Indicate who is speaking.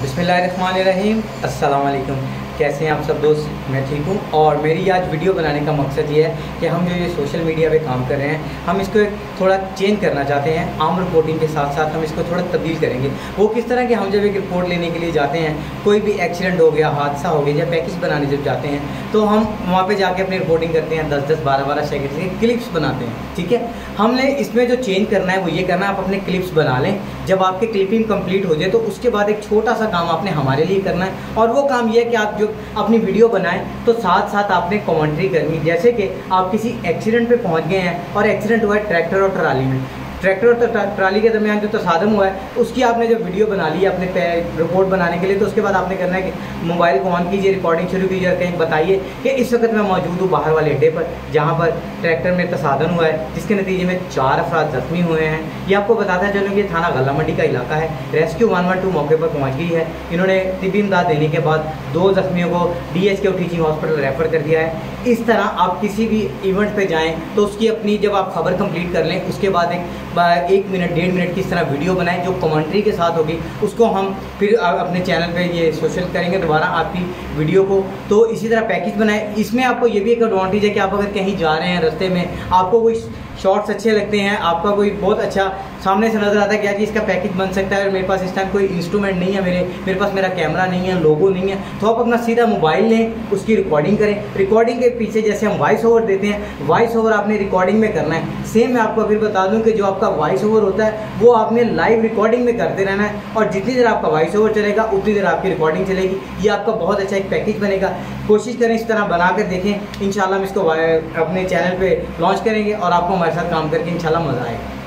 Speaker 1: बिस्मिल्लाहिर्रहमानिर्रहीम। अस्सलाम वालेकुम। कैसे हैं आप सब दोस्त? मैं ठीक हूँ। और मेरी आज वीडियो बनाने का मकसद ये है कि हम जो ये सोशल मीडिया पे काम कर रहे हैं, हम इसको थोड़ा चेंज करना चाहते हैं। आम रिपोर्टिंग के साथ साथ हम इसको थोड़ा तब्दील करेंगे। वो किस तरह के, हम जब एक रिपोर्ट लेने के लिए जाते हैं, कोई भी एक्सीडेंट हो गया, हादसा हो गया, या पैकेज बनाने जब जाते हैं, तो हम वहाँ पर जाके अपनी रिपोर्टिंग करते हैं। 10-10, 12-12 सेकेंड के क्लिप्स बनाते हैं। ठीक है, हमने इसमें जो चेंज करना है वो ये करना है, आप अपने क्लिप्स बना लें। जब आपके क्लिपिंग कंप्लीट हो जाए तो उसके बाद एक छोटा सा काम आपने हमारे लिए करना है, और वो काम ये है कि आप जो अपनी वीडियो बनाएं तो साथ साथ आपने कमेंट्री करनी। जैसे कि आप किसी एक्सीडेंट पे पहुंच गए हैं और एक्सीडेंट हुआ है ट्रैक्टर और ट्राली में, ट्रैक्टर और ट्राली के दरमियान जो तसादम हुआ है उसकी आपने जब वीडियो बना ली है अपने रिपोर्ट बनाने के लिए, तो उसके बाद आपने करना है कि मोबाइल को ऑन कीजिए, रिकॉर्डिंग शुरू कीजिए और कहीं बताइए कि इस वक्त मैं मौजूद हूँ बाहर वाले अड्डे पर जहाँ पर ट्रैक्टर में तसादम हुआ है, जिसके नतीजे में 4 अफराद जख्मी हुए हैं। ये आपको बताता चलूँ कि थाना गला मंडी का इलाका है। रेस्क्यू 112 मौके पर पहुँच गई है। इन्होंने तिब्बी इमदाद देने के बाद 2 जख्मियों को DHQ टीचिंग हॉस्पिटल रेफर कर दिया है। इस तरह आप किसी भी इवेंट पे जाएं तो उसकी अपनी जब आप खबर कंप्लीट कर लें उसके बाद 1 मिनट 1.5 मिनट की इस तरह वीडियो बनाएं जो कमेंट्री के साथ होगी। उसको हम फिर अपने चैनल पे ये सोशल करेंगे दोबारा आपकी वीडियो को। तो इसी तरह पैकेज बनाएं। इसमें आपको ये भी एक एडवांटेज है कि आप अगर कहीं जा रहे हैं, रास्ते में आपको कोई शॉर्ट्स अच्छे लगते हैं, आपका कोई बहुत अच्छा सामने से नज़र आता है कि यार इसका पैकेज बन सकता है, और मेरे पास इस टाइम कोई इंस्ट्रूमेंट नहीं है, मेरे पास मेरा कैमरा नहीं है, लोगो नहीं है, तो आप अपना सीधा मोबाइल लें, उसकी रिकॉर्डिंग करें। रिकॉर्डिंग के पीछे जैसे हम वॉइस ओवर देते हैं, वॉइस ओवर आपने रिकॉर्डिंग में करना है। सेम मैं आपको फिर बता दूं कि जो आपका वॉइस ओवर होता है वो आपने लाइव रिकॉर्डिंग में करते रहना है, और जितनी देर आपका वॉइस ओवर चलेगा उतनी देर आपकी रिकॉर्डिंग चलेगी। ये आपका बहुत अच्छा एक पैकेज बनेगा। कोशिश करें इस तरह बना कर देखें। इंशाल्लाह हम इसको अपने चैनल पर लॉन्च करेंगे और आपको हमारे साथ काम करके इंशाल्लाह मज़ा आएगा।